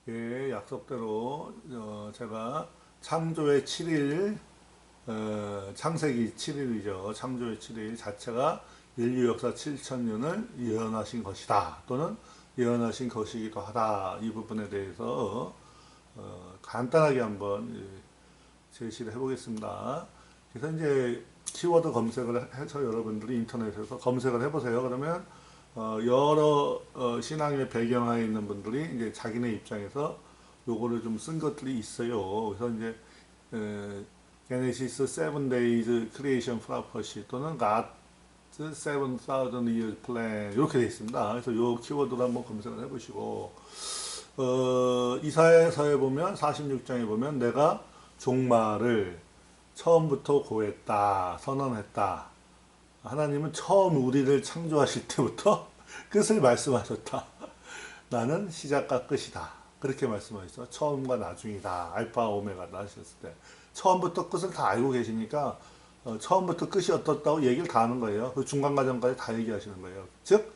예, 약속대로 제가 창조의 7일, 창세기 7일이죠. 창조의 7일 자체가 인류 역사 7천년을 예언하신 것이다. 또는 예언하신 것이기도 하다. 이 부분에 대해서 간단하게 한번 제시를 해보겠습니다. 그래서 이제 키워드 검색을 해서 여러분들이 인터넷에서 검색을 해보세요. 그러면 여러 신앙의 배경하에 있는 분들이 이제 자기네 입장에서 요거를 좀 쓴 것들이 있어요. 그래서 이제 Genesis 7 Days Creation Prophecy 또는 God's 7,000 Years Plan 이렇게 되어 있습니다. 그래서 요 키워드로 한번 검색을 해보시고 이사야서에 보면 46장에 보면 내가 종말을 처음부터 고했다, 선언했다. 하나님은 처음 우리를 창조하실 때부터 끝을 말씀하셨다. 나는 시작과 끝이다. 그렇게 말씀하셨어. 처음과 나중이다. 알파 오메가다 하셨을 때. 처음부터 끝을 다 알고 계시니까 처음부터 끝이 어떻다고 얘기를 다 하는 거예요. 그 중간 과정까지 다 얘기하시는 거예요. 즉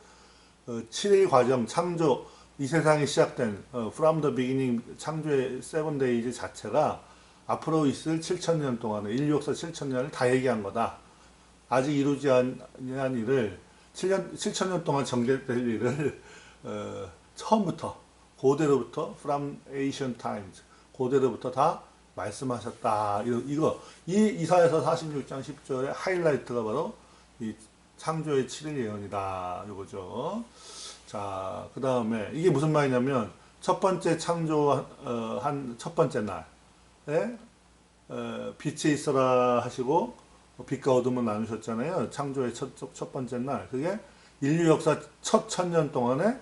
7일 과정 창조 이 세상이 시작된 from the beginning 창조의 7 days 자체가 앞으로 있을 7천년 동안의 인류 역사 7천년을 다 얘기한 거다. 아직 이루지 않은 일을 7천년 동안 전개될 일을 처음부터 고대로부터 from ancient times 고대로부터 다 말씀하셨다. 이 이사야서 46장 10절의 하이라이트가 바로 이 창조의 7일 예언이다. 이거죠. 자, 그 다음에 이게 무슨 말이냐면 첫 번째 창조한 첫 번째 날에 빛이 있어라 하시고 빛과 어둠을 나누셨잖아요. 창조의 첫 번째 날. 그게 인류 역사 첫 천년 동안에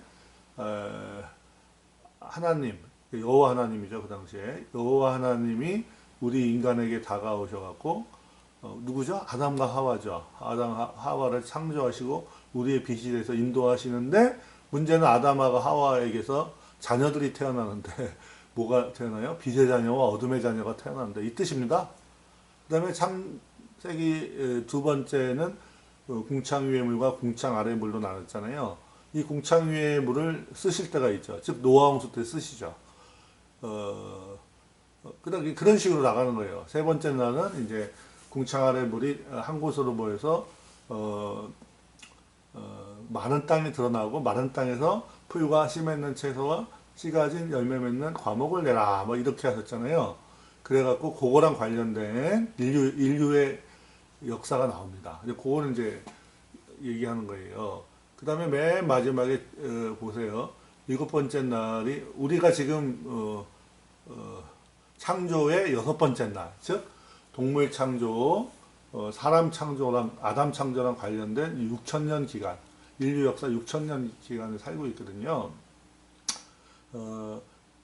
하나님, 여호와 하나님이죠. 그 당시에 여호와 하나님이 우리 인간에게 다가오셔갖고 누구죠? 아담과 하와죠. 아담 하와를 창조하시고 우리의 빛이 돼서 인도하시는데 문제는 아담과 하와에게서 자녀들이 태어나는데 뭐가 태어나요? 빛의 자녀와 어둠의 자녀가 태어나는데 이 뜻입니다. 그 다음에 창세기 두 번째는 궁창 위의 물과 궁창 아래 물로 나눴잖아요. 이 궁창 위의 물을 쓰실 때가 있죠. 즉 노아홍수 때 쓰시죠. 그런 식으로 나가는 거예요. 세 번째 날은 이제 궁창 아래 물이 한 곳으로 모여서 마른 땅이 드러나고 마른 땅에서 풀과 씨 맺는 채소와 씨 가진 열매 맺는 과목을 내라 뭐 이렇게 하셨잖아요. 그래갖고 그거랑 관련된 인류의 역사가 나옵니다. 그거는 이제 얘기하는 거예요. 그 다음에 맨 마지막에 보세요. 일곱 번째 날이 우리가 지금 창조의 여섯 번째 날, 즉 동물 창조, 사람 창조랑 아담 창조랑 관련된 6천년 기간, 인류 역사 6천년 기간을 살고 있거든요.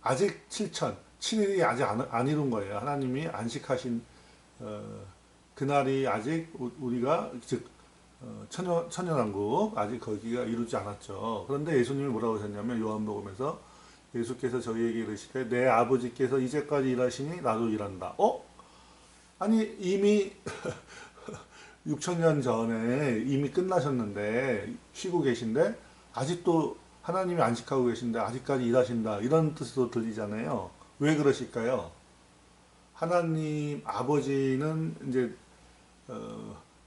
아직 7일이 아직 안 이룬 거예요. 하나님이 안식하신 그날이 아직 우리가 즉 천년왕국 아직 거기가 이루지 않았죠. 그런데 예수님이 뭐라고 하셨냐면 요한복음에서 예수께서 저희에게 이르시되 내 아버지께서 이제까지 일하시니 나도 일한다. 아니 이미 6천년 전에 이미 끝나셨는데 쉬고 계신데 아직도 하나님이 안식하고 계신데 아직까지 일하신다. 이런 뜻으로 들리잖아요. 왜 그러실까요? 하나님 아버지는 이제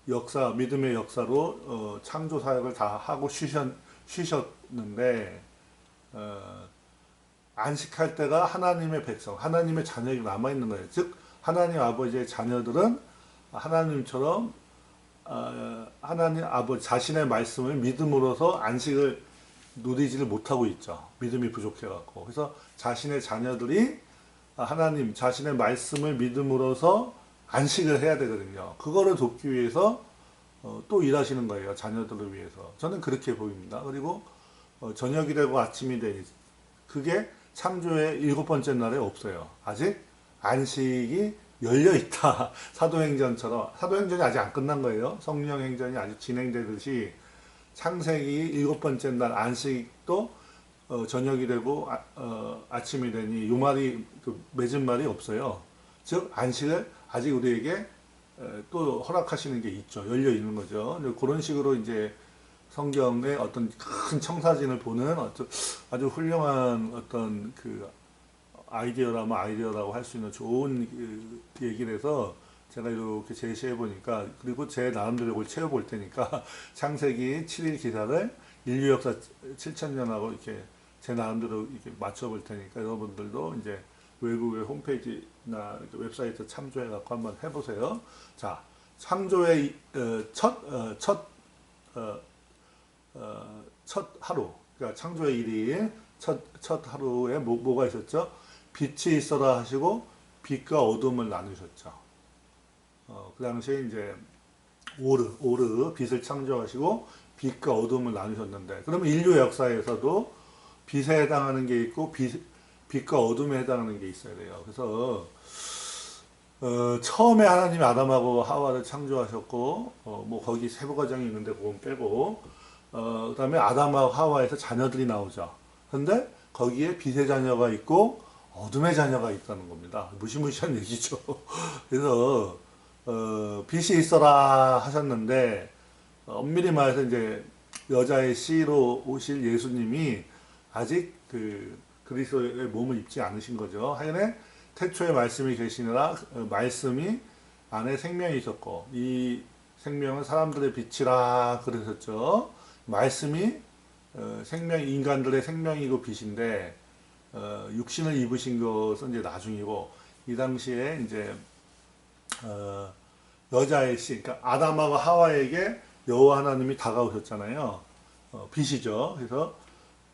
역사, 믿음의 역사로 창조 사역을 다 하고 쉬셨는데 안식할 때가 하나님의 백성, 하나님의 자녀가 남아있는 거예요. 즉 하나님 아버지의 자녀들은 하나님처럼 하나님 아버지 자신의 말씀을 믿음으로써 안식을 누리지를 못하고 있죠. 믿음이 부족해갖고. 그래서 자신의 자녀들이 하나님 자신의 말씀을 믿음으로써 안식을 해야 되거든요. 그거를 돕기 위해서 또 일하시는 거예요. 자녀들을 위해서. 저는 그렇게 보입니다. 그리고 저녁이 되고 아침이 되니 그게 창조의 일곱 번째 날에 없어요. 아직 안식이 열려 있다. 사도행전처럼. 사도행전이 아직 안 끝난 거예요. 성령 행전이 아직 진행되듯이 창세기 일곱 번째 날 안식도 저녁이 되고 아침이 되니 요 말이 맺은 말이 없어요. 즉 안식을 아직 우리에게 또 허락하시는 게 있죠. 열려 있는 거죠. 그런 식으로 이제 성경의 어떤 큰 청사진을 보는 아주 훌륭한 어떤 그 아이디어라면 아이디어라고 할 수 있는 좋은 얘기를 해서 제가 이렇게 제시해 보니까, 그리고 제 나름대로 이걸 채워볼 테니까 창세기 7일 기사를 인류 역사 7,000년하고 이렇게 제 나름대로 이렇게 맞춰볼 테니까 여러분들도 이제 외국의 홈페이지나 웹사이트 참조해 갖고 한번 해보세요. 자, 창조의 첫 하루, 그러니까 창조의 일이 첫 하루에 뭐가 있었죠? 빛이 있어라 하시고 빛과 어둠을 나누셨죠. 그 당시에 이제 오르 빛을 창조하시고 빛과 어둠을 나누셨는데, 그러면 인류 역사에서도 빛에 해당하는 게 있고 빛과 어둠에 해당하는 게 있어야 돼요. 그래서 처음에 하나님이 아담하고 하와를 창조하셨고, 뭐 거기 세부 과정이 있는데 그건 빼고, 그 다음에 아담하고 하와에서 자녀들이 나오죠. 근데 거기에 빛의 자녀가 있고 어둠의 자녀가 있다는 겁니다. 무시무시한 얘기죠. 그래서 빛이 있어라 하셨는데, 엄밀히 말해서 이제 여자의 씨로 오실 예수님이 아직 그리스도의 몸을 입지 않으신 거죠. 하여간에 태초에 말씀이 계시느라 말씀이 안에 생명이 있었고, 이 생명은 사람들의 빛이라 그러셨죠. 말씀이 인간들의 생명이고 빛인데, 육신을 입으신 것은 이제 나중이고, 이 당시에 이제 여자의 씨, 그러니까 아담하고 하와에게 여호와 하나님이 다가오셨잖아요. 빛이죠. 그래서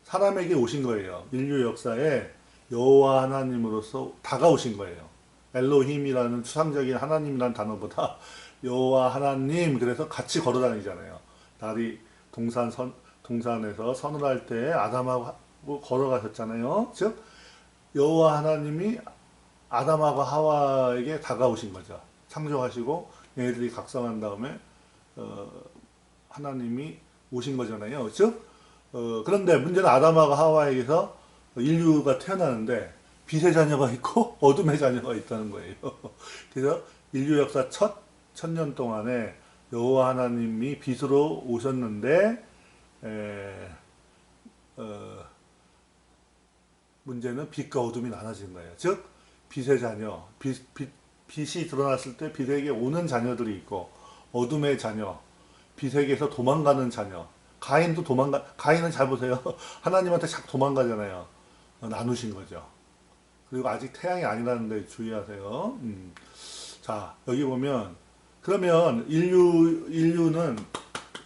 사람에게 오신 거예요. 인류 역사에 여호와 하나님으로서 다가오신 거예요. 엘로힘이라는 추상적인 하나님이라는 단어보다 여호와 하나님, 그래서 같이 걸어 다니잖아요. 달이 동산에서 선을 할 때 아담하고 걸어가셨잖아요. 즉 여호와 하나님이 아담하고 하와에게 다가오신 거죠. 창조하시고 얘네들이 각성한 다음에 하나님이 오신 거잖아요. 즉 그런데 문제는 아담하고 하와에게서 인류가 태어나는데 빛의 자녀가 있고 어둠의 자녀가 있다는 거예요. 그래서 인류 역사 첫 1000년 동안에 여호와 하나님이 빛으로 오셨는데, 문제는 빛과 어둠이 나눠진 거예요. 즉 빛의 자녀, 빛이 드러났을 때 빛에게 오는 자녀들이 있고, 어둠의 자녀, 빛에게서 도망가는 자녀. 가인은 잘 보세요. 하나님한테 자꾸 도망가잖아요. 나누신 거죠. 그리고 아직 태양이 아니라는 데 주의하세요. 자, 여기 보면, 그러면 인류는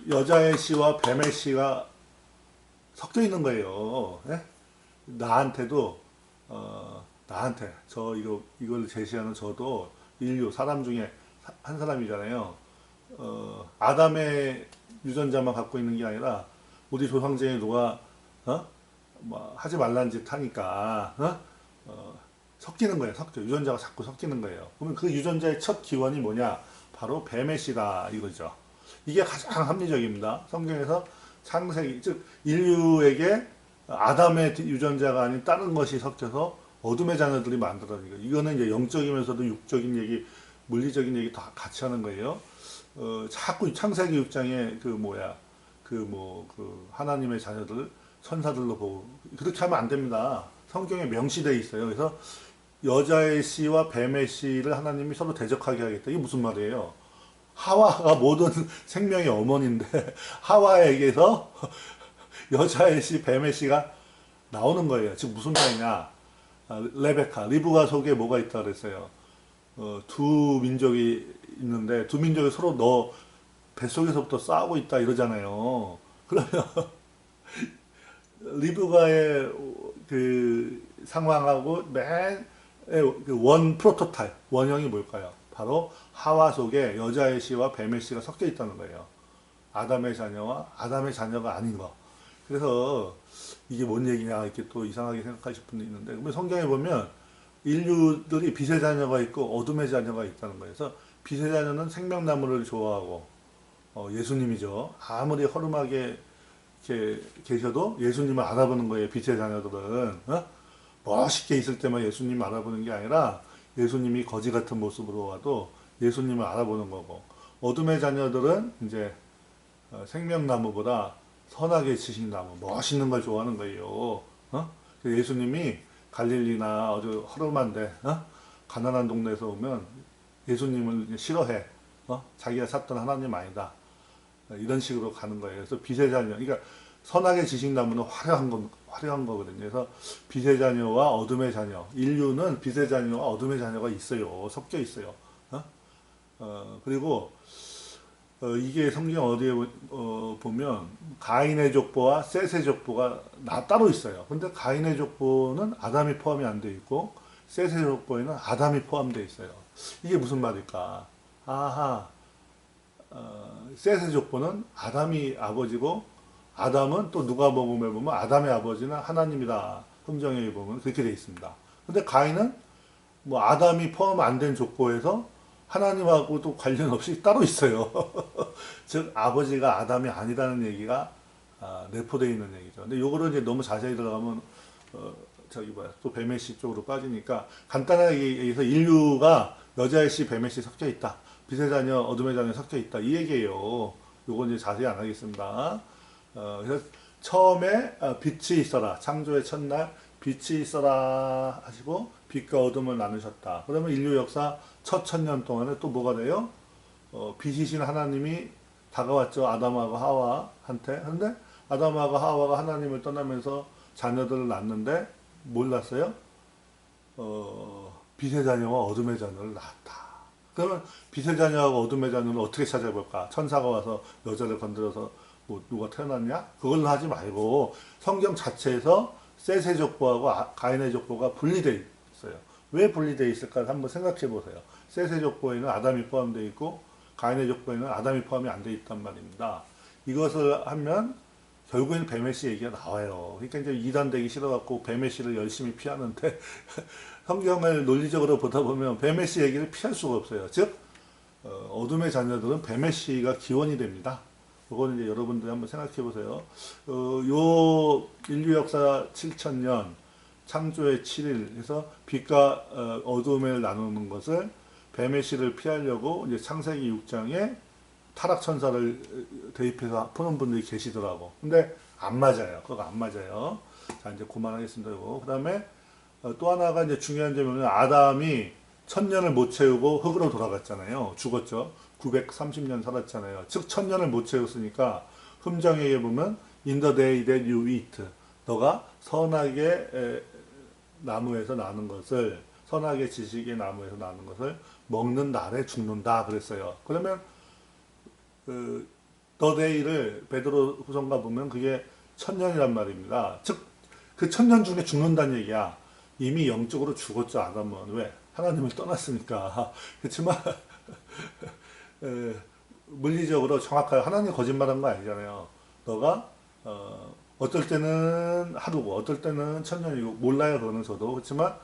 여자의 씨와 뱀의 씨가 섞여 있는 거예요. 예? 나한테도, 이걸 제시하는 저도 인류, 사람 중에 한 사람이잖아요. 아담의 유전자만 갖고 있는 게 아니라, 우리 조상 중에 누가, 뭐, 하지 말란 짓 하니까, 섞이는 거예요. 유전자가 자꾸 섞이는 거예요. 그러면 그 유전자의 첫 기원이 뭐냐? 바로 뱀의 씨다, 이거죠. 이게 가장 합리적입니다. 성경에서 창세기, 즉, 인류에게 아담의 유전자가 아닌 다른 것이 섞여서 어둠의 자녀들이 만들어진 거예요. 이거는 이제 영적이면서도 육적인 얘기, 물리적인 얘기 다 같이 하는 거예요. 자꾸 창세기 6장에 하나님의 자녀들, 천사들로 보고, 그렇게 하면 안 됩니다. 성경에 명시되어 있어요. 그래서 여자의 씨와 뱀의 씨를 하나님이 서로 대적하게 하겠다. 이게 무슨 말이에요? 하와가 모든 생명의 어머니인데, 하와에게서 여자의 씨, 뱀의 씨가 나오는 거예요. 지금 무슨 말이냐? 리브가 속에 뭐가 있다 그랬어요. 두 민족이 있는데, 두 민족이 서로 너 뱃속에서부터 싸우고 있다 이러잖아요. 그러면 리브가의 그 상황하고 원 프로토타입, 원형이 뭘까요? 바로 하와 속에 여자의 씨와 뱀의 씨가 섞여 있다는 거예요. 아담의 자녀가 아닌 거. 그래서 이게 뭔 얘기냐 이렇게 또 이상하게 생각하실 분도 있는데, 그러면 성경에 보면 인류들이 빛의 자녀가 있고 어둠의 자녀가 있다는 거예요. 그래서 빛의 자녀는 생명나무를 좋아하고, 예수님이죠. 아무리 허름하게 이렇게 계셔도 예수님을 알아보는 거예요. 빛의 자녀들은. 멋있게 있을 때만 예수님을 알아보는 게 아니라 예수님이 거지 같은 모습으로 와도 예수님을 알아보는 거고, 어둠의 자녀들은 이제 생명나무보다 선하게 치신 나무, 멋있는 걸 좋아하는 거예요. 예수님이 갈릴리나 아주 허름한데 가난한 동네에서 오면 예수님을 싫어해. 자기가 찾던 하나님 아니다. 이런 식으로 가는 거예요. 그래서 빛의 자녀, 그러니까 선악의 지식나무는 화려한 거거든요. 그래서 빛의 자녀와 어둠의 자녀, 인류는 빛의 자녀와 어둠의 자녀가 있어요. 섞여 있어요. 그리고 이게 성경 어디에 보면 가인의 족보와 셋의 족보가 따로 있어요. 근데 가인의 족보는 아담이 포함이 안 돼 있고 셋의 족보에는 아담이 포함되어 있어요. 이게 무슨 말일까? 아하, 셋의 족보는 아담이 아버지고 아담은 또 누가복음에 보면 아담의 아버지는 하나님이다. 성경에 보면 그렇게 되어 있습니다. 근데 가인은 뭐 아담이 포함 안 된 족보에서 하나님하고도 관련 없이 따로 있어요. 즉 아버지가 아담이 아니라는 얘기가 내포되어 있는 얘기죠. 근데 요거를 이제 너무 자세히 들어가면 또 뱀의 씨 쪽으로 빠지니까 간단하게 얘기해서 인류가 여자의 씨, 뱀의 씨 섞여 있다. 빛의 자녀, 어둠의 자녀 섞여 있다. 이 얘기예요. 요건 이제 자세히 안 하겠습니다. 그래서 처음에 빛이 있어라. 창조의 첫날 빛이 있어라 하시고 빛과 어둠을 나누셨다. 그러면 인류 역사 첫 1000년 동안에 또 뭐가 돼요? 빛이신 하나님이 다가왔죠. 아담하고 하와한테. 근데 아담하고 하와가 하나님을 떠나면서 자녀들을 낳는데 몰랐어요? 빛의 자녀와 어둠의 자녀를 낳았다. 그러면 빛의 자녀하고 어둠의 자녀를 어떻게 찾아볼까? 천사가 와서 여자를 건드려서 뭐 누가 태어났냐? 그걸로 하지 말고 성경 자체에서 셋의 족보하고 가인의 족보가 분리되어 있어요. 왜 분리되어 있을까 한번 생각해 보세요. 셋의 족보에는 아담이 포함되어 있고 가인의 족보에는 아담이 포함이 안 되어 있단 말입니다. 이것을 하면 결국에는 뱀의 씨 얘기가 나와요. 그러니까 이제 이단되기 싫어갖고 뱀의 씨를 열심히 피하는데 성경을 논리적으로 보다 보면 뱀의 씨 얘기를 피할 수가 없어요. 즉 어둠의 자녀들은 뱀의 씨가 기원이 됩니다. 그거는 이제 여러분들이 한번 생각해 보세요. 요 인류 역사 7000년 창조의 7일 해서 빛과 어둠을 나누는 것을 뱀의 씨를 피하려고 이제 창세기 6장에 타락천사를 대입해서 푸는 분들이 계시더라고. 근데 안 맞아요. 그거 안 맞아요. 자, 이제 그만하겠습니다. 그 다음에 또 하나가 이제 중요한 점은 아담이 1000년을 못 채우고 흙으로 돌아갔잖아요. 죽었죠. 930년 살았잖아요. 즉 1000년을 못 채웠으니까 흠정에게 보면 In the day that you eat 너가 선악의 나무에서 나는 것을 선악의 지식의 나무에서 나는 것을 먹는 날에 죽는다 그랬어요. 그러면 the day를 베드로 후서가 보면 그게 1000년이란 말입니다. 즉 그 1000년 중에 죽는다는 얘기야. 이미 영적으로 죽었죠. 아담은. 왜? 하나님을 떠났으니까. 그렇지만 물리적으로 정확하게 하나님 거짓말한 거 아니잖아요. 너가 어떨 때는 하루고 어떨 때는 1000년이고 몰라요. 그거는 저도. 그렇지만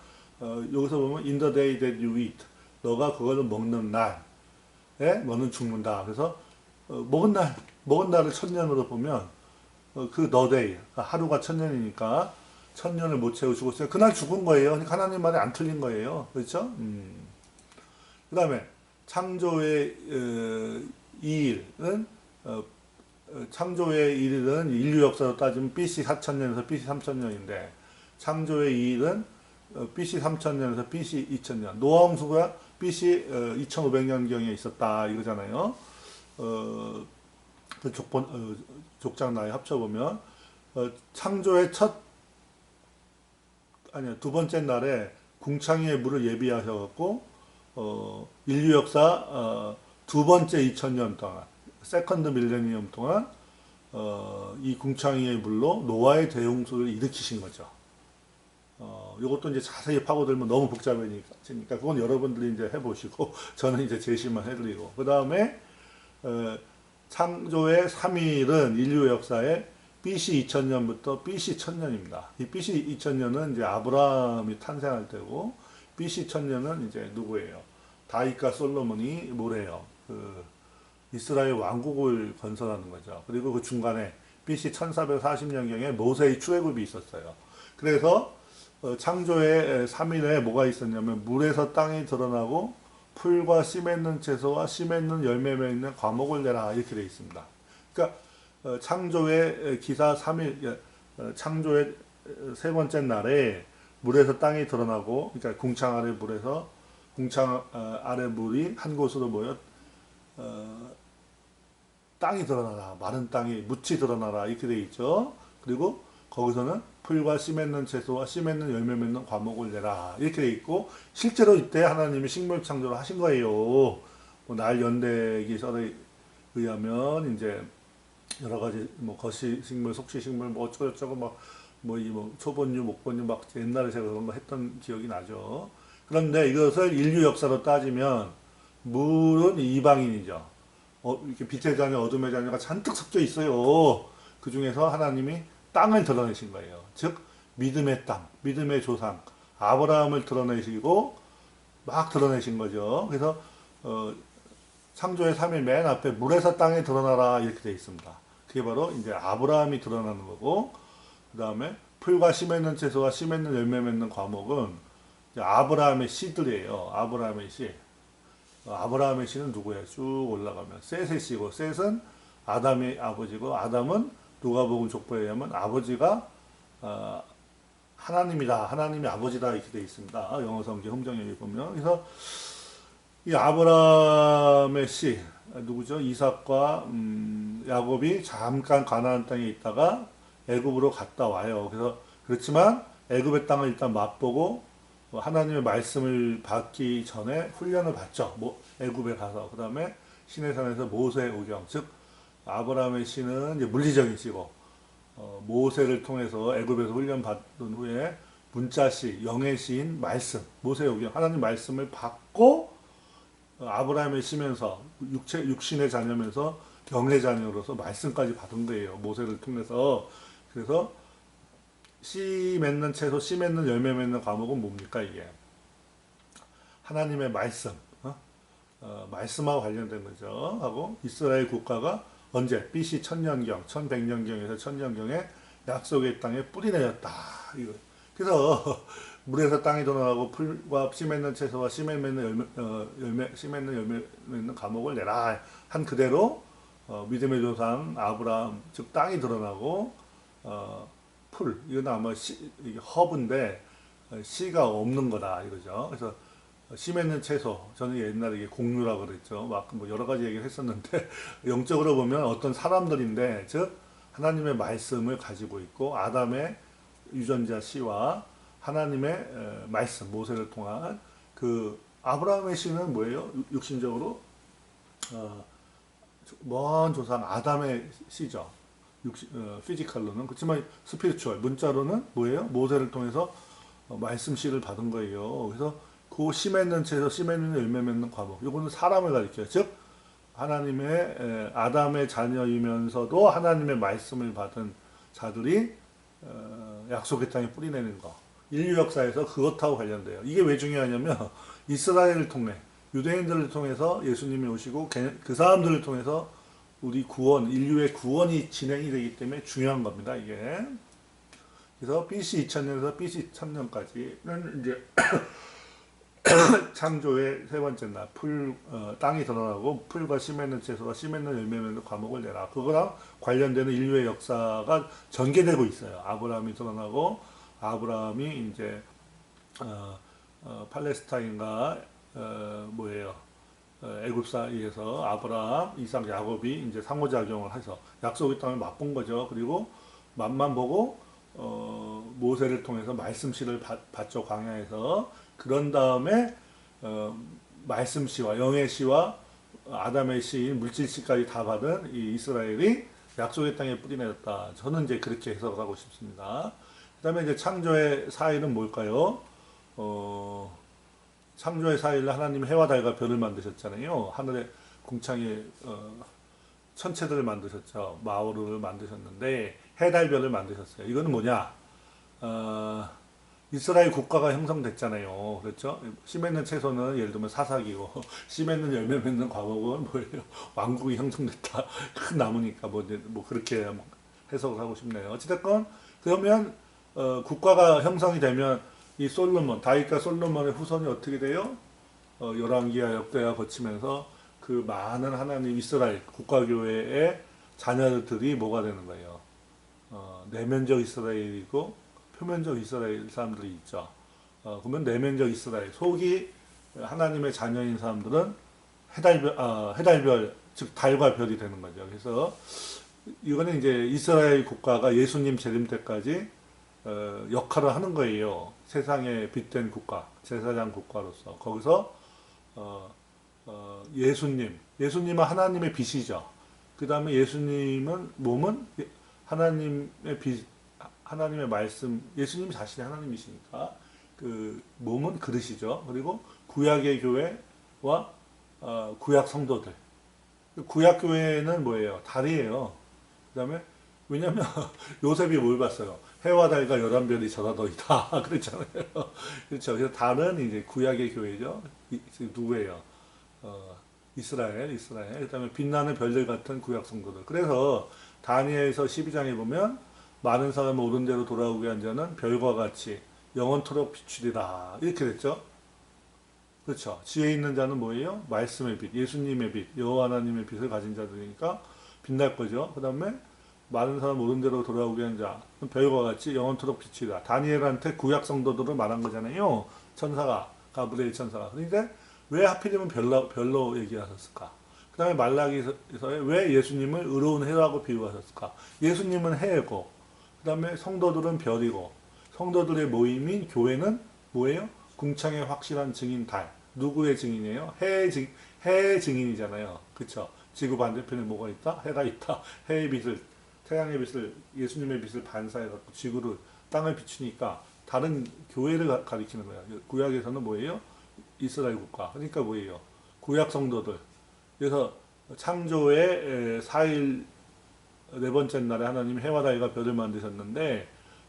여기서 보면 in the day that you eat 너가 그걸 먹는 날에 너는 죽는다. 그래서 먹은 날을 1000년으로 보면 그 the day 하루가 1000년이니까 1000년을 못 채우고 죽었어요. 그날 죽은 거예요. 그러니까 하나님 말이 안 틀린 거예요. 그렇죠? 그 다음에 창조의 2일은 창조의 1일은 인류 역사로 따지면 BC 4000년에서 BC 3000년인데 창조의 2일은 BC 3000년에서 BC 2000년 노아 홍수가 BC 2500년경에 있었다 이거잖아요. 그 족장 나이 합쳐보면 창조의 두 번째 날에 궁창의 물을 예비하셔갖고 인류 역사 두 번째 2000년 동안 세컨드 밀레니엄 동안 이 궁창의 물로 노아의 대홍수를 일으키신 거죠. 이것도 이제 자세히 파고들면 너무 복잡해지니까 그건 여러분들이 이제 해보시고 저는 이제 제시만 해드리고 그 다음에 창조의 3일은 인류 역사에 BC 2000년부터 BC 1000년입니다. 이 BC 2000년은 이제 아브라함이 탄생할 때고 BC 1000년은 이제 누구예요? 다윗과 솔로몬이 뭐래요? 이스라엘 왕국을 건설하는 거죠. 그리고 그 중간에 BC 1440년경에 모세의 출애굽이 있었어요. 그래서 창조의 3일에 뭐가 있었냐면 물에서 땅이 드러나고 풀과 씨 맺는 채소와 씨 맺는 열매 맺는 과목을 내라 이렇게 되어 있습니다. 그러니까 창조의 기사 3일 창조의 세 번째 날에 물에서 땅이 드러나고, 그러니까 궁창 아래 물에서 궁창 아래 물이 한 곳으로 모여 땅이 드러나라, 마른 땅이 묻이 드러나라 이렇게 돼 있죠. 그리고 거기서는 풀과 씨 맺는 채소와 씨 맺는 열매 맺는 과목을 내라 이렇게 돼 있고, 실제로 이때 하나님이 식물 창조를 하신 거예요. 날 연대기 설에 의하면 이제 여러 가지 뭐 거시 식물, 속시 식물 뭐 어쩌고저쩌고 뭐 초본류, 목본류 막 옛날에 제가 그런 거 했던 기억이 나죠. 그런데 이것을 인류 역사로 따지면 물은 이방인이죠. 이렇게 빛의 자녀, 어둠의 자녀가 잔뜩 섞여 있어요. 그 중에서 하나님이 땅을 드러내신 거예요. 즉 믿음의 땅, 믿음의 조상 아브라함을 드러내시고 막 드러내신 거죠. 그래서 창조의 3일 맨 앞에 물에서 땅에 드러나라 이렇게 되어 있습니다. 그게 바로 이제 아브라함이 드러나는 거고, 그 다음에 풀과 씨 맺는 채소와 씨 맺는 열매 맺는 과목은 이제 아브라함의 씨들이에요. 아브라함의 씨. 아브라함의 씨는 누구예요? 쭉 올라가면 셋의 씨고, 셋은 아담의 아버지고, 아담은 누가복음 족보에 의하면 아버지가 하나님이다, 하나님이 아버지다 이렇게 되어 있습니다. 영어 성경 흥정역에 보면. 그래서 이 아브라함의 씨 누구죠? 이삭과 야곱이 잠깐 가나안 땅에 있다가 애굽으로 갔다 와요. 그래서 그렇지만 애굽의 땅을 일단 맛보고 하나님의 말씀을 받기 전에 훈련을 받죠. 애굽에 가서. 그 다음에 시내산에서 모세 오경, 즉 아브라함의 씨는 이제 물리적인 씨고, 모세를 통해서 애굽에서 훈련 받은 후에 문자씨, 영의 씨인 말씀, 모세 오경, 하나님 말씀을 받고 아브라함의 씨면서 육신의 자녀면서 영의 자녀로서 말씀까지 받은 거예요. 모세를 통해서. 그래서 씨 맺는 채소, 씨 맺는 열매 맺는 과목은 뭡니까 이게? 하나님의 말씀, 말씀하고 관련된 거죠. 하고 이스라엘 국가가 언제? BC 1000년경, 1100년경에서 1000년경에 약속의 땅에 뿌리 내렸다. 이거. 그래서 물에서 땅이 드러나고 풀과 씨 맺는 채소와 씨 맺는 씨 맺는 열매 맺는 과목을 내라 한 그대로 믿음의 조상 아브라함, 즉 땅이 드러나고 풀, 이건 아마 이게 허브인데 씨가 없는 거다 이거죠. 그래서 씨 맺는 채소, 저는 옛날에 이게 곡류라고 그랬죠. 막 뭐 여러 가지 얘기를 했었는데 영적으로 보면 어떤 사람들인데, 즉 하나님의 말씀을 가지고 있고 아담의 유전자 씨와 하나님의 말씀, 모세를 통한 그 아브라함의 씨는 뭐예요? 육신적으로 먼 조상 아담의 씨죠. 피지컬로는. 그렇지만 스피리추얼, 문자로는 뭐예요? 모세를 통해서 말씀 씨를 받은 거예요. 그래서 그 씨 맺는 채소, 씨 맺는 열매 맺는 과목, 이거는 사람을 가리켜요. 즉 하나님의 아담의 자녀이면서도 하나님의 말씀을 받은 자들이 약속의 땅에 뿌리내는 거. 인류 역사에서 그것하고 관련돼요. 이게 왜 중요하냐면 이스라엘을 통해, 유대인들을 통해서 예수님이 오시고 그 사람들을 통해서 우리 구원, 인류의 구원이 진행이 되기 때문에 중요한 겁니다. 이게. 그래서 BC 2000년에서 BC 1000년까지는 이제 창조의 세 번째 날, 땅이 드러나고 풀과 씨 맺는 채소와 씨 맺는 열매 맺는 과목을 내라. 그거랑 관련되는 인류의 역사가 전개되고 있어요. 아브라함이 드러나고, 아브라함이 이제 팔레스타인과 뭐예요? 애굽 사이에서 아브라함, 이삭, 야곱이 이제 상호작용을 해서 약속의 땅을 맛본 거죠. 그리고 맛만 보고 모세를 통해서 말씀씨를 받죠, 광야에서. 그런 다음에 말씀 씨와 영의 씨와 아담의 씨인 물질 씨까지 다 받은 이 이스라엘이 약속의 땅에 뿌리 내렸다. 저는 이제 그렇게 해석을 하고 싶습니다. 그 다음에 이제 창조의 4일은 뭘까요? 창조의 4일날 하나님 해와 달과 별을 만드셨잖아요. 하늘의 궁창에 천체들을 만드셨죠. 마오르를 만드셨는데 해, 달, 별을 만드셨어요. 이거는 뭐냐? 이스라엘 국가가 형성됐잖아요. 그렇죠? 씨 맺는 채소는 예를 들면 사사기고, 씨 맺는 열매 맺는 과목은 뭐예요? 왕국이 형성됐다. 큰 나무니까 뭐 그렇게 해석을 하고 싶네요. 어찌됐건 그러면 국가가 형성이 되면 이 솔로몬, 다윗과 솔로몬의 후손이 어떻게 돼요? 열왕기와 역대가 거치면서 그 많은 하나님 이스라엘 국가교회의 자녀들이 뭐가 되는 거예요? 내면적 이스라엘이고 표면적 이스라엘 사람들이 있죠. 그러면 내면적 이스라엘, 속이 하나님의 자녀인 사람들은 해달별, 즉 달과 별이 되는 거죠. 그래서 이거는 이제 이스라엘 국가가 예수님 재림 때까지 역할을 하는 거예요. 세상에 빛된 국가, 제사장 국가로서. 거기서 예수님은 하나님의 빛이죠. 그 다음에 예수님은 몸은 하나님의 빛, 하나님의 말씀, 예수님 자신이 하나님이시니까 그 몸은 그릇이죠. 그리고 구약의 교회와 구약 성도들. 구약 교회는 뭐예요? 달이에요. 그 다음에 왜냐하면 요셉이 뭘 봤어요? 해와 달과 11별이 저다 너희다 그랬잖아요. 그렇죠. 그래서 달은 이제 구약의 교회죠. 누구예요? 이스라엘. 그다음에 빛나는 별들 같은 구약 성도들. 그래서 다니엘서 12장에 보면 많은 사람을 옳은 대로 돌아오게 한 자는 별과 같이 영원토록 비추리라 이렇게 됐죠. 그렇죠. 지혜 있는 자는 뭐예요? 말씀의 빛, 예수님의 빛, 여호와 하나님의 빛을 가진 자들이니까 빛날 거죠. 그다음에 많은 사람 옳은 대로 돌아오게 한 자, 별과 같이 영원토록 빛이다. 다니엘한테 구약 성도들을 말한 거잖아요. 천사가, 가브리엘 천사가. 그런데 왜 하필이면 별로 얘기하셨을까? 그 다음에 말라기서에 왜 예수님을 의로운 해라고 비유하셨을까? 예수님은 해고, 그 다음에 성도들은 별이고, 성도들의 모임인 교회는 뭐예요? 궁창의 확실한 증인 달. 누구의 증인이에요? 해의 증인이잖아요. 그쵸? 지구 반대편에 뭐가 있다? 해가 있다. 해의 빛을, 태양의 빛을, 예수님의 빛을 반사해갖고 지구를, 땅을 비추니까 다른 교회를 가리키는 거야. 구약에서는 뭐예요? 이스라엘 국가. 그러니까 뭐예요? 구약 성도들. 그래서 창조의 4일 네 번째 날에 하나님이 해와 달과 별을 만드셨는데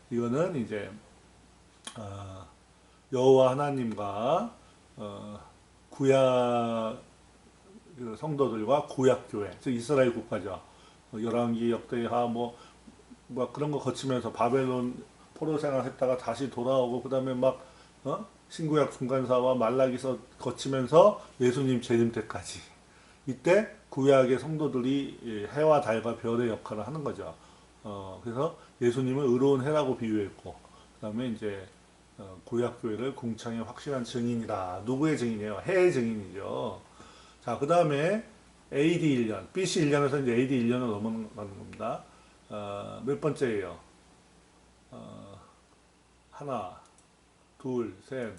이거는 이제 여호와 하나님과 구약 성도들과 구약 교회, 즉 이스라엘 국가죠. 열왕기, 역대하 뭐 그런 거 거치면서 바벨론 포로 생활했다가 다시 돌아오고 그다음에 막 신구약 중간사와 말라기서 거치면서 예수님 재림 때까지 이때 구약의 성도들이 해와 달과 별의 역할을 하는 거죠. 그래서 예수님을 의로운 해라고 비유했고 그다음에 이제 구약 교회를 궁창의 확실한 증인이다. 누구의 증인이에요? 해의 증인이죠. 자, 그다음에 AD 1년, BC 1년에서 이제 AD 1년으로 넘어가는 겁니다. 몇 번째예요? 하나, 둘, 셋,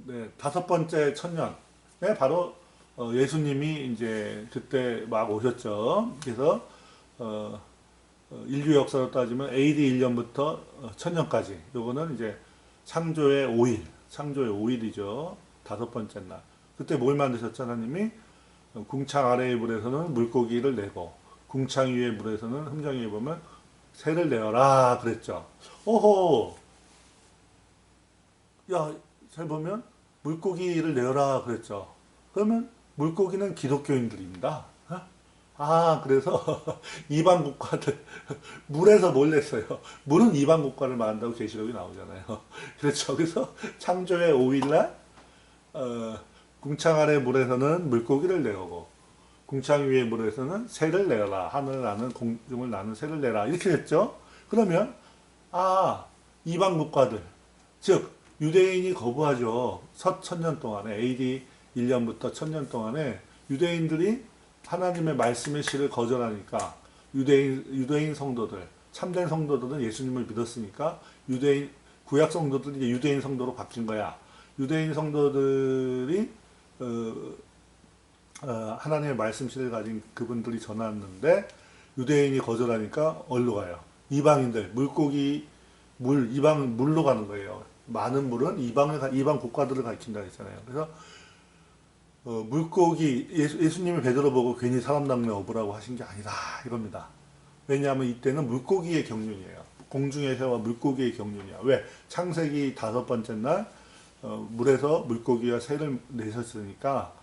넷, 다섯 번째 천년. 네, 바로 예수님이 이제 그때 막 오셨죠. 그래서 인류 역사로 따지면 AD 1년부터 천년까지. 요거는 이제 창조의 5일, 창조의 5일이죠. 다섯 번째 날. 그때 뭘 만드셨죠, 하나님이? 궁창 아래의 물에서는 물고기를 내고, 궁창 위의 물에서는 흠정에 보면 새를 내어라 그랬죠. 오호, 야, 잘 보면 물고기를 내어라 그랬죠. 그러면 물고기는 기독교인들입니다. 그래서 이방 국가들 물에서 뭘 냈어요. 물은 이방 국가를 말한다고 계시록이 나오잖아요. 그렇죠. 그래서 창조의 5일날 궁창 아래 물에서는 물고기를 내오고 궁창 위의 물에서는 새를 내어라. 하늘을 나는 공중을 나는 새를 내라. 이렇게 됐죠. 그러면 이방 국가들 즉 유대인이 거부하죠. 첫 천년 동안에 AD 1년부터 천년 동안에 유대인들이 하나님의 말씀의 시를 거절하니까 유대인 성도들, 참된 성도들은 예수님을 믿었으니까 구약 성도들이 이제 유대인 성도로 바뀐 거야. 유대인 성도들이 하나님의 말씀시를 가진 그분들이 전하는데 유대인이 거절하니까 어디로 가요? 이방인들, 이방 물로 가는 거예요. 많은 물은 이방 국가들을 가리킨다 했잖아요. 그래서 물고기 예수님이 베드로 보고 괜히 사람 낚는 어부라고 하신 게 아니다 이겁니다. 왜냐하면 이때는 물고기의 경륜이에요. 공중의 새와 물고기의 경륜이야. 왜? 창세기 다섯 번째 날 물에서 물고기와 새를 내셨으니까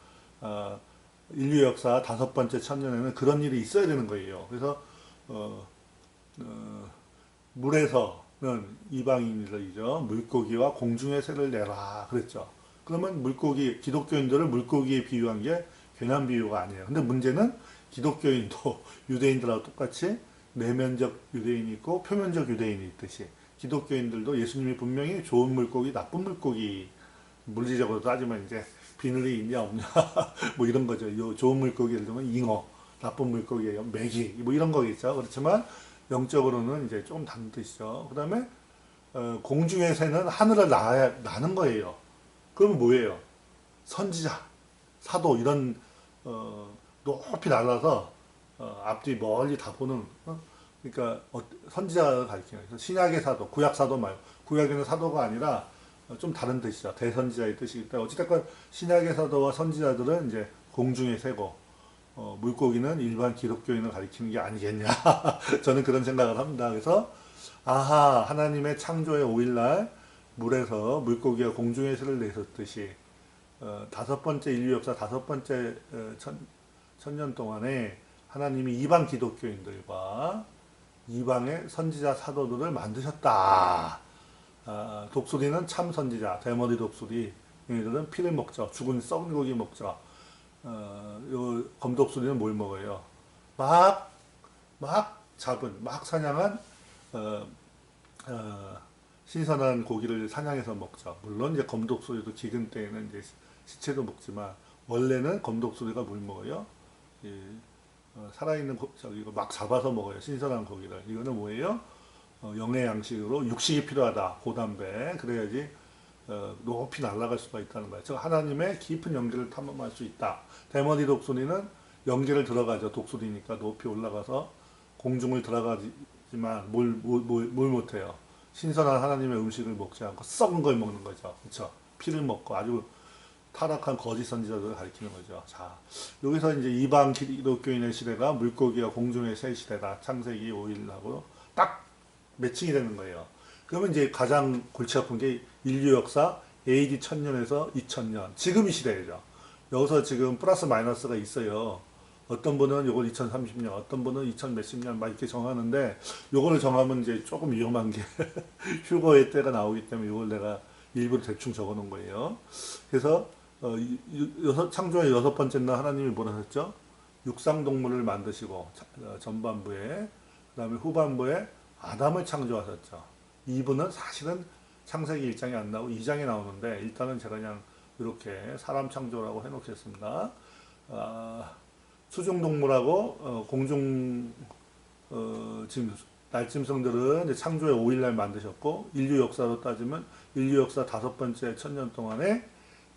인류 역사 다섯 번째 천년에는 그런 일이 있어야 되는 거예요. 그래서 물에서는 이방인들이죠. 물고기와 공중의 새를 내라 그랬죠. 그러면 기독교인들을 물고기에 비유한 게 괜한 비유가 아니에요. 근데 문제는 기독교인도 유대인들하고 똑같이 내면적 유대인이 있고 표면적 유대인이 있듯이 기독교인들도 예수님이 분명히 좋은 물고기, 나쁜 물고기, 물리적으로 따지면 이제 비늘이 있냐 없냐 뭐 이런 거죠. 요 좋은 물고기 예를 들면 잉어, 나쁜 물고기예요. 메기 뭐 이런 거겠죠. 그렇지만 영적으로는 이제 조금 다른 뜻이죠. 그다음에 공중의 새는 하늘을 나는 거예요. 그러면 뭐예요? 선지자, 사도 이런 높이 날아서 앞뒤 멀리 다 보는 그러니까 선지자를 가리키는 거예요. 신약의 사도, 구약 사도 말고 구약에는 사도가 아니라 좀 다른 뜻이죠. 대선지자의 뜻이기 때문에 어찌됐건 신약의 사도와 선지자들은 이제 공중의 새고 물고기는 일반 기독교인을 가리키는 게 아니겠냐. 저는 그런 생각을 합니다. 그래서 아하 하나님의 창조의 5일날 물에서 물고기가 공중의 새를 내셨듯이 다섯 번째 인류 역사 다섯 번째 천년 동안에 하나님이 이방 기독교인들과 이방의 선지자 사도들을 만드셨다. 독수리는 참 선지자, 대머리 독수리. 얘네들은 피를 먹죠. 죽은 썩은 고기 먹죠. 요 검독수리는 뭘 먹어요? 막 잡은, 막 사냥한, 신선한 고기를 사냥해서 먹죠. 물론 이제 검독수리도 기근 때에는 이제 시체도 먹지만, 원래는 검독수리가 뭘 먹어요? 살아있는 저기 막 잡아서 먹어요. 신선한 고기를. 이거는 뭐예요? 영의 양식으로 육식이 필요하다. 고단백. 그래야지 높이 날아갈 수가 있다는 거예요. 즉 하나님의 깊은 영계를 탐험할 수 있다. 대머리 독수리는 영계를 들어가죠. 독수리니까 높이 올라가서 공중을 들어가지만 뭘 못해요. 신선한 하나님의 음식을 먹지 않고 썩은 걸 먹는 거죠. 그렇죠? 피를 먹고 아주 타락한 거짓 선지자들을 가리키는 거죠. 자, 여기서 이제 이방 기독교인의 시대가 물고기와 공중의 새 시대다. 창세기 5일하고 딱 매칭이 되는 거예요. 그러면 이제 가장 골치 아픈 게 인류 역사 AD 1000년에서 2000년. 지금 이 시대죠. 여기서 지금 플러스 마이너스가 있어요. 어떤 분은 이걸 2030년, 어떤 분은 2000 몇십 년 막 이렇게 정하는데 요거를 정하면 이제 조금 위험한 게 휴거의 때가 나오기 때문에 이걸 내가 일부러 대충 적어 놓은 거예요. 그래서 창조의 여섯 번째 날 하나님이 뭐라 하셨죠? 육상동물을 만드시고 전반부에 그 다음에 후반부에 아담을 창조하셨죠. 이분은 사실은 창세기 1장에 안 나오고 2장에 나오는데 일단은 제가 그냥 이렇게 사람 창조라고 해놓겠습니다. 수중동물하고 공중 날짐승들은 이제 창조의 5일날 만드셨고 인류 역사로 따지면 인류 역사 다섯 번째 천년 동안에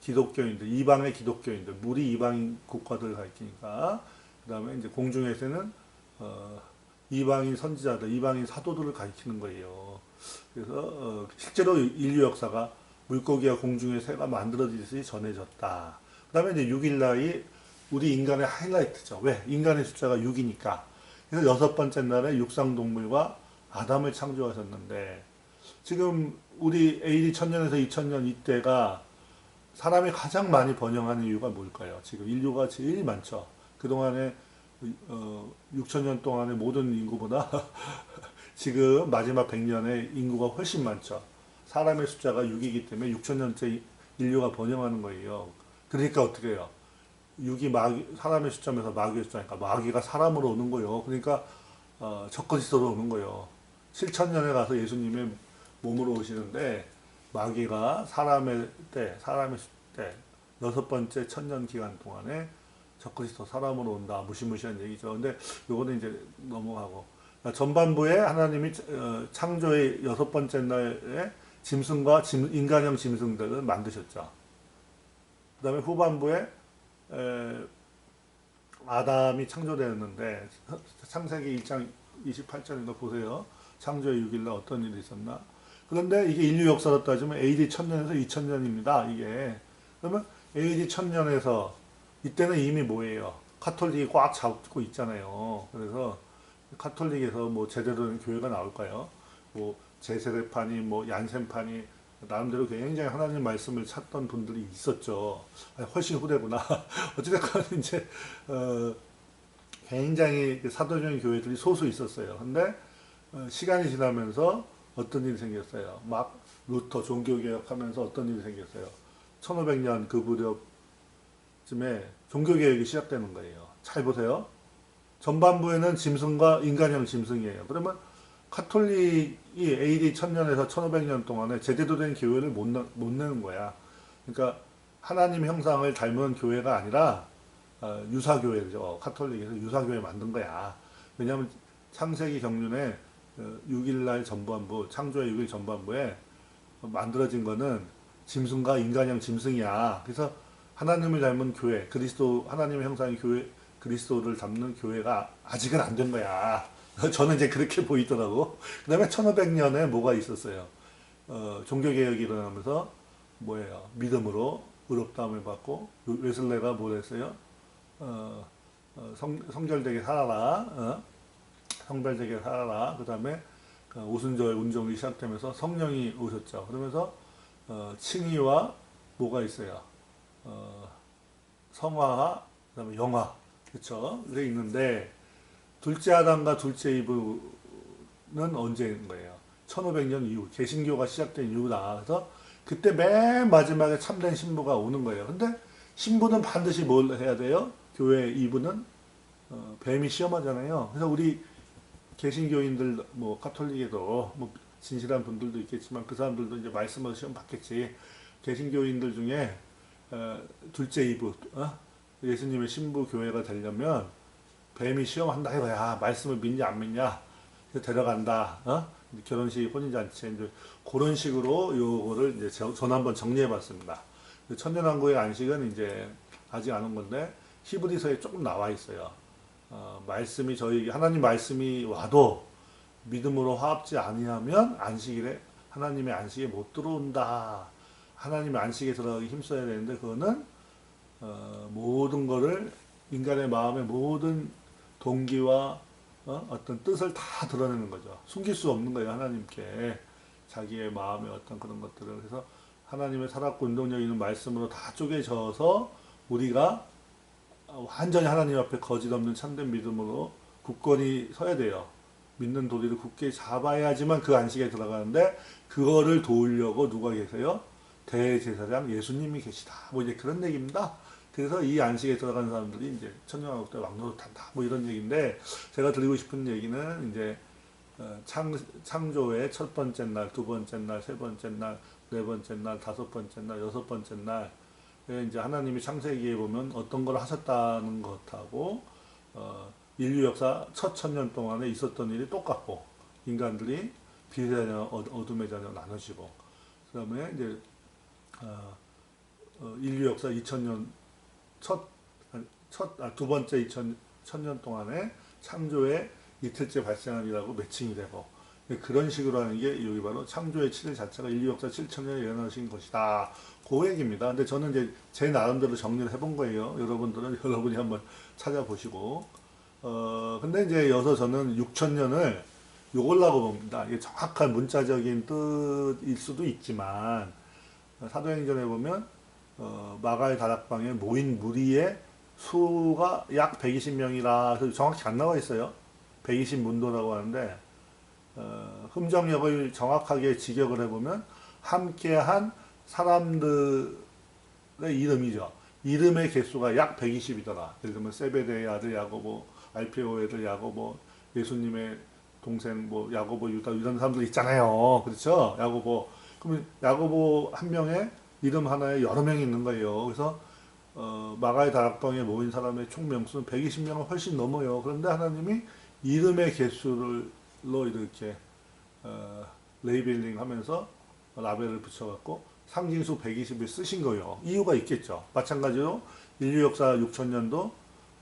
기독교인들, 이방의 기독교인들, 물이 이방인 국가들을 가리키니까 그 다음에 이제 공중에서는 이방인 선지자들, 이방인 사도들을 가리키는 거예요. 그래서 실제로 인류 역사가 물고기와 공중의 새가 만들어지듯이 전해졌다. 그 다음에 이제 6일날이 우리 인간의 하이라이트죠. 왜? 인간의 숫자가 6이니까. 그래서 여섯 번째 날에 육상동물과 아담을 창조하셨는데 지금 우리 AD 1000년에서 2000년 이때가 사람이 가장 많이 번영하는 이유가 뭘까요? 지금 인류가 제일 많죠. 그동안에 6000년 동안의 모든 인구보다 지금 마지막 100년에 인구가 훨씬 많죠. 사람의 숫자가 6이기 때문에 6000년째 인류가 번영하는 거예요. 그러니까 어떻게 해요? 6이 사람의 숫자면서 마귀의 숫자니까 마귀가 사람으로 오는 거예요. 그러니까 적그리스도로 오는 거예요. 7000년에 가서 예수님의 몸으로 오시는데 마귀가 사람의 때 여섯 번째 천년 기간 동안에 적그리스도 사람으로 온다. 무시무시한 얘기죠. 근데 요거는 이제 넘어가고 전반부에 하나님이 창조의 여섯 번째 날에 짐승과 인간형 짐승들을 만드셨죠. 그 다음에 후반부에 아담이 창조되었는데 창세기 1장 28절인가 보세요. 창조의 6일날 어떤 일이 있었나. 그런데 이게 인류 역사로 따지면 AD 1000년에서 2000년입니다. 이게. 그러면 AD 1000년에서 이때는 이미 뭐예요? 카톨릭이 꽉 잡고 있잖아요. 그래서 카톨릭에서 뭐 제대로 된 교회가 나올까요? 뭐 제세례판이 뭐 얀센판이 나름대로 굉장히 하나님 말씀을 찾던 분들이 있었죠. 훨씬 후대구나. 어찌됐건 이제 굉장히 사도적인 교회들이 소수 있었어요. 근데 시간이 지나면서 어떤 일이 생겼어요. 막 루터 종교개혁하면서 어떤 일이 생겼어요. 1500년 그 무렵쯤에 종교개혁이 시작되는 거예요. 잘 보세요. 전반부에는 짐승과 인간형 짐승이에요. 그러면 카톨릭이 AD 1000년에서 1500년 동안에 제대로 된 교회를 못 내는 거야. 그러니까 하나님 형상을 닮은 교회가 아니라 유사교회죠. 카톨릭에서 유사교회 만든 거야. 왜냐하면 창세기 경륜에 6일날 전반부, 창조의 6일 전반부에 만들어진 거는 짐승과 인간형 짐승이야. 그래서 하나님을 닮은 교회, 그리스도, 하나님의 형상의 교회, 그리스도를 담는 교회가 아직은 안 된 거야. 저는 이제 그렇게 보이더라고. 그 다음에 1500년에 뭐가 있었어요. 종교개혁이 일어나면서 뭐예요? 믿음으로 의롭다함을 받고, 웨슬레가 뭘 했어요? 성결되게 살아라. 성별되게 살아라. 그 다음에 오순절 운동이 시작되면서 성령이 오셨죠. 그러면서 칭의와 뭐가 있어요? 성화와 그다음에 영화, 그렇죠? 이게 있는데 둘째 아담과 둘째 이브는 언제인 거예요? 1500년 이후 개신교가 시작된 이후다. 그래서 그때 맨 마지막에 참된 신부가 오는 거예요. 근데 신부는 반드시 뭘 해야 돼요? 교회 이브는 뱀이 시험하잖아요. 그래서 우리 개신교인들 뭐 카톨릭에도 뭐 진실한 분들도 있겠지만 그 사람들도 이제 말씀을 시험 받겠지. 개신교인들 중에 둘째 이브 예수님의 신부 교회가 되려면 뱀이 시험한다 이거야. 말씀을 믿냐 안 믿냐 데려간다. 결혼식 혼인잔치 이제 그런 식으로 요거를 이제 전 한번 정리해봤습니다. 천년왕국의 안식은 이제 아직 안 온 건데 히브리서에 조금 나와 있어요. 말씀이 저희 하나님 말씀이 와도 믿음으로 화합지 아니하면 안식일에 하나님의 안식에 못 들어온다. 하나님의 안식에 들어가기 힘써야 되는데 그거는 모든 거를 인간의 마음의 모든 동기와 어떤 뜻을 다 드러내는 거죠. 숨길 수 없는 거예요. 하나님께 자기의 마음의 어떤 그런 것들을. 그래서 하나님의 살았고 운동력 있는 말씀으로 다 쪼개져서 우리가 완전히 하나님 앞에 거짓 없는 참된 믿음으로 굳건히 서야 돼요. 믿는 도리를 굳게 잡아야지만 그 안식에 들어가는데 그거를 도우려고 누가 계세요? 대제사장 예수님이 계시다. 뭐 이제 그런 얘기입니다. 그래서 이 안식에 들어가는 사람들이 이제 천년왕국 때 왕노릇한다. 뭐 이런 얘기인데 제가 드리고 싶은 얘기는 이제 창조의 첫 번째 날, 두 번째 날, 세 번째 날, 네 번째 날, 다섯 번째 날, 여섯 번째 날 이제 하나님이 창세기에 보면 어떤 걸 하셨다는 것하고 인류 역사 첫 천년 동안에 있었던 일이 똑같고 인간들이 빛의 자녀, 어둠의 자녀 나눠지고 그 다음에 이제 인류 역사 2000년 두 번째 2000년 동안에 창조의 이틀째 발생한 일하고 매칭이 되고 그런 식으로 하는 게 여기 바로 창조의 7일 자체가 인류 역사 7000년에 일어나신 것이다. 그 얘기입니다. 근데 저는 이제 제 나름대로 정리를 해본 거예요. 여러분들은 여러분이 한번 찾아보시고 근데 이제 여기서 저는 6000년을 요걸라고 봅니다. 이게 정확한 문자적인 뜻일 수도 있지만 사도행전에 보면 마가의 다락방에 모인 무리의 수가 약 120명이라 그래서 정확히 안 나와 있어요. 120문도라고 하는데 흠정역을 정확하게 직역을 해보면 함께한 사람들의 이름이죠. 이름의 개수가 약 120이더라. 예를 들면 세베대의 아들 야고보, 알페오의 아들 야고보, 예수님의 동생 뭐 야고보, 유다 이런 사람들 있잖아요. 그렇죠? 야고보. 그러면 야고보 한 명에 이름 하나에 여러 명이 있는 거예요. 그래서 마가의 다락방에 모인 사람의 총 명수는 120명을 훨씬 넘어요. 그런데 하나님이 이름의 개수로 이렇게 레이벨링 하면서 라벨을 붙여갖고 상징수 120을 쓰신 거예요. 이유가 있겠죠. 마찬가지로 인류 역사 6000년도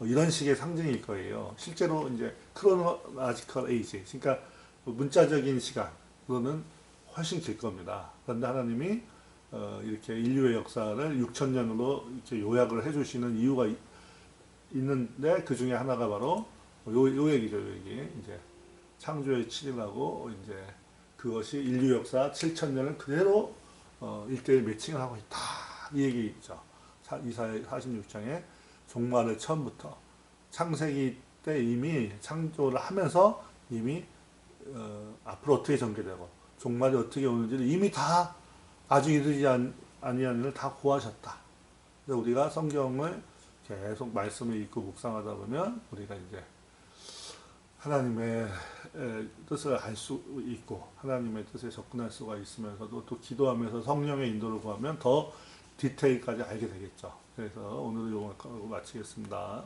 이런 식의 상징일 거예요. 실제로 이제 크로노라지컬 에이지, 그러니까 문자적인 시간으로는 훨씬 길 겁니다. 그런데 하나님이 이렇게 인류의 역사를 6000년으로 이렇게 요약을 해주시는 이유가 있는데 그 중에 하나가 바로 요 얘기죠. 요 얘기. 이제 창조의 7일하고 이제 그것이 인류 역사 7000년을 그대로 1대1 매칭을 하고 있다. 이 얘기 있죠. 이사야 46장에 종말을 처음부터 창세기 때 이미 창조를 하면서 이미 앞으로 어떻게 전개되고 종말이 어떻게 오는지를 이미 다 아직 이르지 아니한 일을 다 고하셨다. 그래서 우리가 성경을 계속 말씀을 읽고 묵상하다 보면 우리가 이제 하나님의 뜻을 알 수 있고 하나님의 뜻에 접근할 수가 있으면서도 또 기도하면서 성령의 인도를 구하면 더 디테일까지 알게 되겠죠. 그래서 오늘은 이거 마치겠습니다.